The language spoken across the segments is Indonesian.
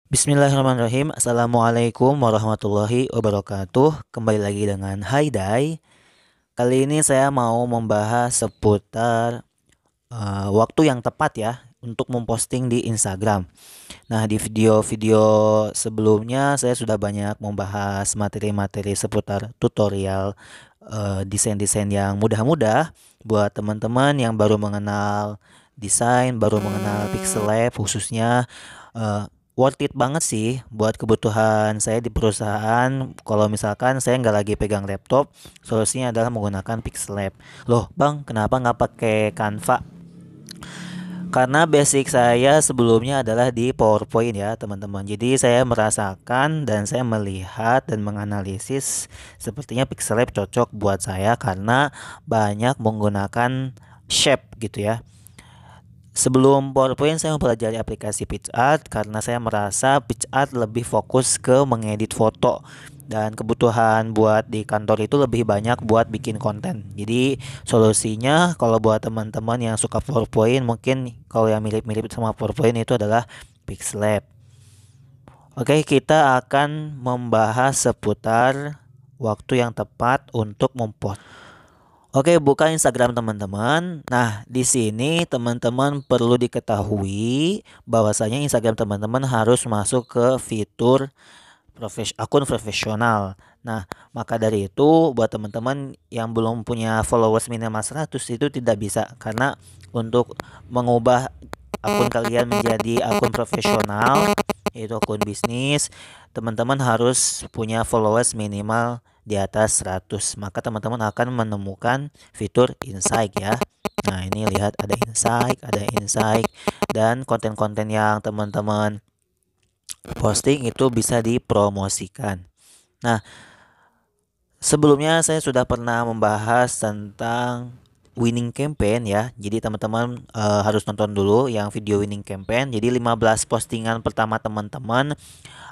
Bismillahirrahmanirrahim. Assalamualaikum warahmatullahi wabarakatuh. Kembali lagi dengan Haidai. Kali ini saya mau membahas seputar waktu yang tepat ya untuk memposting di Instagram. Nah, di video-video sebelumnya saya sudah banyak membahas materi-materi seputar tutorial desain-desain yang mudah-mudah buat teman-teman yang baru mengenal desain, baru mengenal Pixel Lab khususnya. eh, Worth it banget sih buat kebutuhan saya di perusahaan. Kalau misalkan saya nggak lagi pegang laptop, solusinya adalah menggunakan Pixel Lab. Loh bang, kenapa nggak pakai Canva? Karena basic saya sebelumnya adalah di PowerPoint ya teman-teman. Jadi saya merasakan dan saya melihat dan menganalisis sepertinya Pixel Lab cocok buat saya karena banyak menggunakan shape gitu ya. Sebelum PowerPoint saya mempelajari aplikasi PicsArt karena saya merasa PicsArt lebih fokus ke mengedit foto dan kebutuhan buat di kantor itu lebih banyak buat bikin konten. Jadi solusinya kalau buat teman-teman yang suka PowerPoint mungkin kalau yang mirip-mirip sama PowerPoint itu adalah Pixlab. Oke, kita akan membahas seputar waktu yang tepat untuk mempost. Oke, buka Instagram teman-teman. Nah, di sini teman-teman perlu diketahui bahwasanya Instagram teman-teman harus masuk ke fitur akun profesional. Nah, maka dari itu buat teman-teman yang belum punya followers minimal 100 itu tidak bisa karena untuk mengubah akun kalian menjadi akun profesional yaitu akun bisnis, teman-teman harus punya followers minimal di atas 100. Maka teman-teman akan menemukan fitur insight ya. Nah, ini lihat ada insight dan konten-konten yang teman-teman posting itu bisa dipromosikan. Nah, sebelumnya saya sudah pernah membahas tentang winning campaign ya. Jadi teman-teman harus nonton dulu yang video winning campaign. Jadi 15 postingan pertama teman-teman,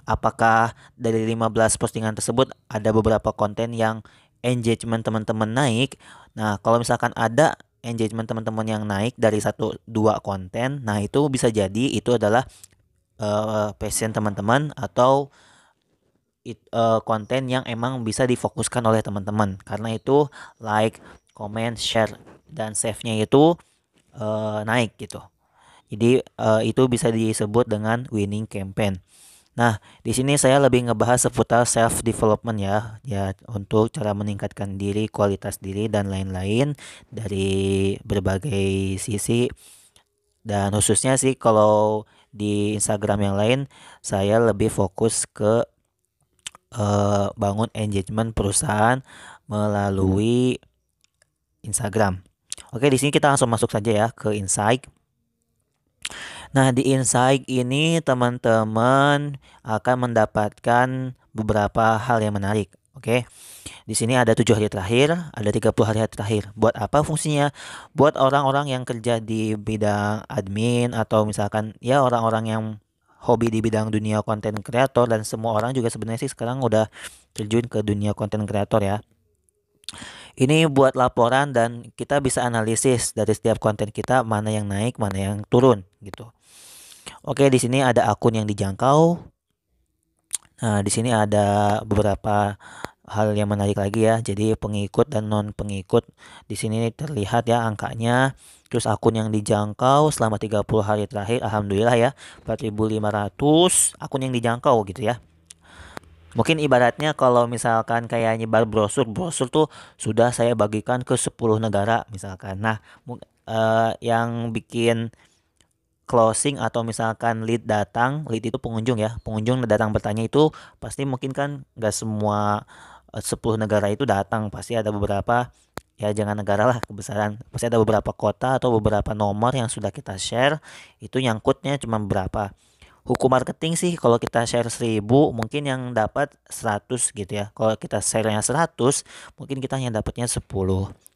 apakah dari 15 postingan tersebut ada beberapa konten yang engagement teman-teman naik. Nah, kalau misalkan ada engagement teman-teman yang naik dari satu dua konten, nah itu bisa jadi itu adalah passion teman-teman atau konten yang emang bisa difokuskan oleh teman-teman. Karena itu like, comment, share dan save-nya itu naik gitu. Jadi itu bisa disebut dengan winning campaign. Nah, di sini saya lebih ngebahas seputar self development ya, ya untuk cara meningkatkan diri, kualitas diri dan lain-lain dari berbagai sisi. Dan khususnya sih kalau di Instagram yang lain saya lebih fokus ke bangun engagement perusahaan melalui Instagram. Oke, di sini kita langsung masuk saja ya ke Insight. Nah, di Insight ini teman-teman akan mendapatkan beberapa hal yang menarik. Oke. Di sini ada 7 hari terakhir, ada 30 hari terakhir. Buat apa fungsinya? Buat orang-orang yang kerja di bidang admin atau misalkan ya orang-orang yang hobi di bidang dunia konten kreator dan semua orang juga sebenarnya sih sekarang udah terjun ke dunia konten kreator ya. Ini buat laporan dan kita bisa analisis dari setiap konten kita mana yang naik, mana yang turun gitu. Oke, di sini ada akun yang dijangkau. Nah, di sini ada beberapa hal yang menarik lagi ya. Jadi pengikut dan non pengikut di sini terlihat ya angkanya. Terus akun yang dijangkau selama 30 hari terakhir alhamdulillah ya 4.500 akun yang dijangkau gitu ya. Mungkin ibaratnya kalau misalkan kayak nyebar brosur, brosur tuh sudah saya bagikan ke 10 negara misalkan. Nah, yang bikin closing atau misalkan lead itu pengunjung ya, pengunjung datang bertanya itu pasti mungkin kan nggak semua 10 negara itu datang, pasti ada beberapa ya jangan negara lah kebesaran, pasti ada beberapa kota atau beberapa nomor yang sudah kita share itu nyangkutnya cuma berapa. Hukum marketing sih kalau kita share 1.000 mungkin yang dapat 100 gitu ya. Kalau kita share-nya 100 mungkin kita hanya dapatnya 10.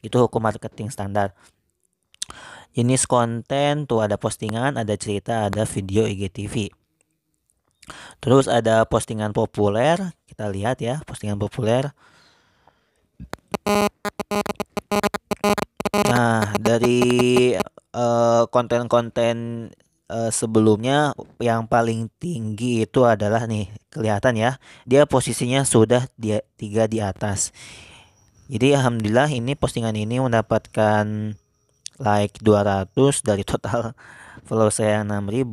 Itu hukum marketing standar. Jenis konten tuh ada postingan, ada cerita, ada video IGTV. Terus ada postingan populer, kita lihat ya, postingan populer. Nah, dari konten-konten sebelumnya yang paling tinggi itu adalah nih, kelihatan ya, dia posisinya sudah dia 3 di atas. Jadi alhamdulillah ini postingan ini mendapatkan like 200 dari total follow saya 6.000.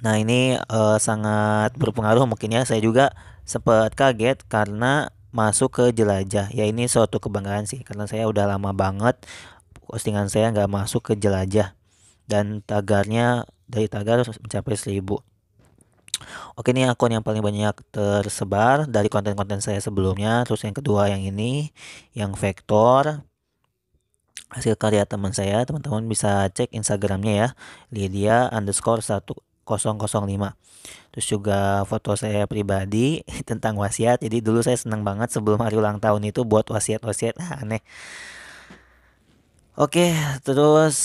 Nah ini sangat berpengaruh mungkin ya, saya juga sempat kaget karena masuk ke jelajah. Ya ini suatu kebanggaan sih karena saya udah lama banget postingan saya nggak masuk ke jelajah dan tagarnya dari tagar mencapai 1.000. Oke, ini akun yang paling banyak tersebar dari konten-konten saya sebelumnya. Terus yang kedua yang ini, yang vektor, hasil karya teman saya. Teman-teman bisa cek Instagramnya ya, Lydia_1005. Terus juga foto saya pribadi tentang wasiat. Jadi dulu saya senang banget sebelum hari ulang tahun itu buat wasiat-wasiat. Aneh. Oke, terus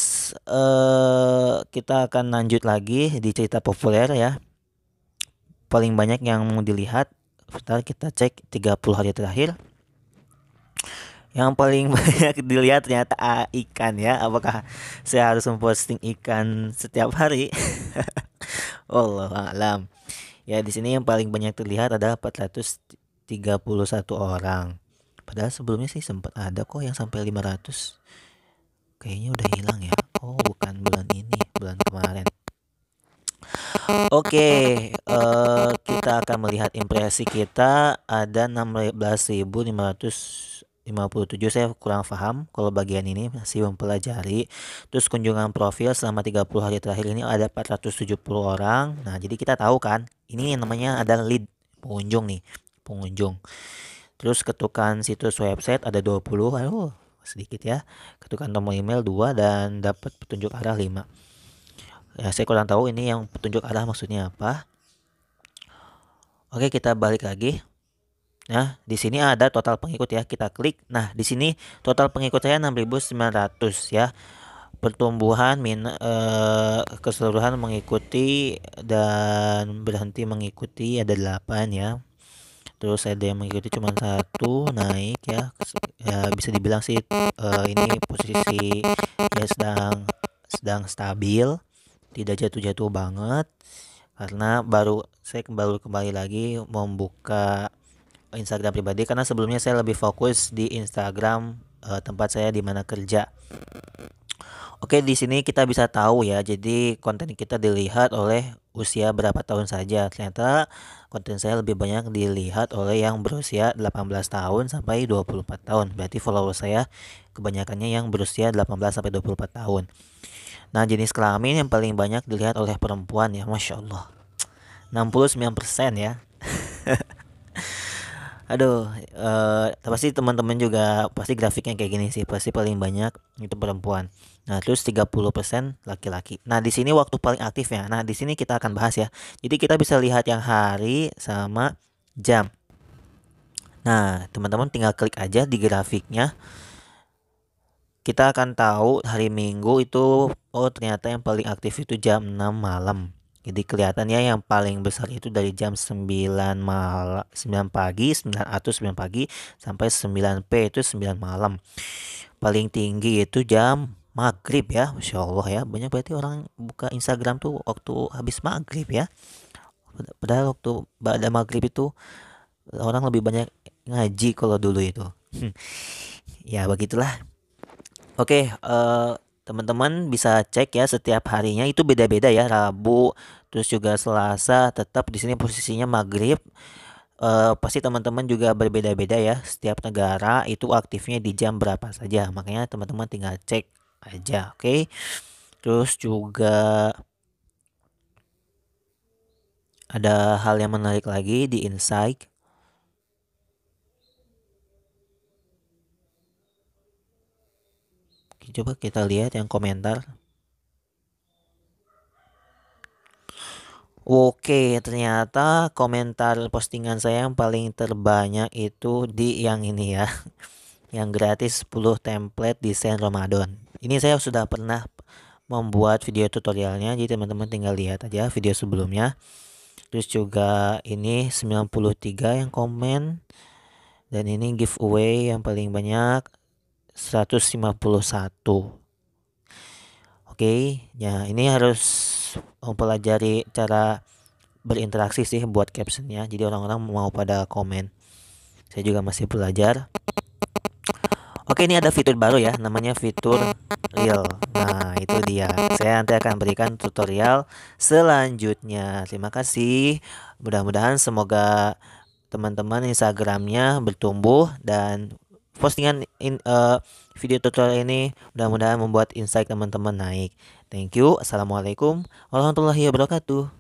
kita akan lanjut lagi di cerita populer ya. Paling banyak yang mau dilihat, bentar kita cek 30 hari terakhir. Yang paling banyak dilihat ternyata ikan ya. Apakah saya harus memposting ikan setiap hari? Wallahu alam. Ya di sini yang paling banyak terlihat adalah 431 orang. Padahal sebelumnya sih sempat ada kok yang sampai 500. Kayaknya udah hilang ya. Oh, bukan bulan ini, bulan kemarin. Oke, kita akan melihat impresi kita ada 16.557. Saya kurang paham kalau bagian ini, masih mempelajari. Terus kunjungan profil selama 30 hari terakhir ini ada 470 orang. Nah, jadi kita tahu kan, ini namanya ada lead, pengunjung nih, pengunjung. Terus ketukan situs website ada 20. Aduh, sedikit ya. Ketukan nomor email 2 dan dapat petunjuk arah 5. Ya, saya kurang tahu ini yang petunjuk arah maksudnya apa. Oke, kita balik lagi. Nah, di sini ada total pengikut ya. Kita klik. Nah, di sini total pengikut saya 6.900 ya. Pertumbuhan keseluruhan mengikuti dan berhenti mengikuti ada 8 ya. Terus ada yang mengikuti cuma 1, naik ya. Ya bisa dibilang sih ini posisi ya sedang stabil, tidak jatuh-jatuh banget karena saya baru kembali lagi membuka Instagram pribadi karena sebelumnya saya lebih fokus di Instagram tempat saya di mana kerja. Oke, di sini kita bisa tahu ya. Jadi konten kita dilihat oleh usia berapa tahun saja. Ternyata konten saya lebih banyak dilihat oleh yang berusia 18 tahun sampai 24 tahun. Berarti follower saya kebanyakannya yang berusia 18 sampai 24 tahun. Nah, jenis kelamin yang paling banyak dilihat oleh perempuan ya, Masya Allah. 69% ya. Aduh, pasti teman-teman juga pasti grafiknya kayak gini sih, pasti paling banyak itu perempuan. Nah, terus 30% laki-laki. Nah, di sini waktu paling aktif ya. Nah, di sini kita akan bahas ya. Jadi kita bisa lihat yang hari sama jam. Nah, teman-teman tinggal klik aja di grafiknya. Kita akan tahu hari Minggu itu ternyata yang paling aktif itu jam 6 malam. Jadi kelihatannya yang paling besar itu dari jam 9 malam, 9 pagi, 9 atau 9 pagi sampai 9 itu 9 malam. Paling tinggi itu jam maghrib ya, Masya Allah ya. Banyak berarti orang buka Instagram tuh waktu habis maghrib ya. Padahal waktu pada maghrib itu orang lebih banyak ngaji kalau dulu itu. Ya begitulah. Oke, teman-teman bisa cek ya setiap harinya itu beda-beda ya. Rabu, terus juga Selasa, tetap di sini posisinya maghrib. Pasti teman-teman juga berbeda-beda ya. Setiap negara itu aktifnya di jam berapa saja. Makanya teman-teman tinggal cek aja, oke. Terus juga ada hal yang menarik lagi di Insight. Coba kita lihat yang komentar. Oke, ternyata komentar postingan saya yang paling terbanyak itu di yang ini ya. Yang gratis 10 template desain Ramadan. Ini saya sudah pernah membuat video tutorialnya, jadi teman-teman tinggal lihat aja video sebelumnya. Terus juga ini 93 yang komen. Dan ini giveaway yang paling banyak 151. Oke, ya ini harus mempelajari cara berinteraksi sih buat captionnya. Jadi orang-orang mau pada komen. Saya juga masih belajar. Oke, ini ada fitur baru ya, namanya fitur Reel. Nah, itu dia. Saya nanti akan berikan tutorial selanjutnya. Terima kasih. Mudah-mudahan semoga teman-teman Instagramnya bertumbuh dan postingan video tutorial ini mudah-mudahan membuat insight teman-teman naik. Thank you. Assalamualaikum warahmatullahi wabarakatuh.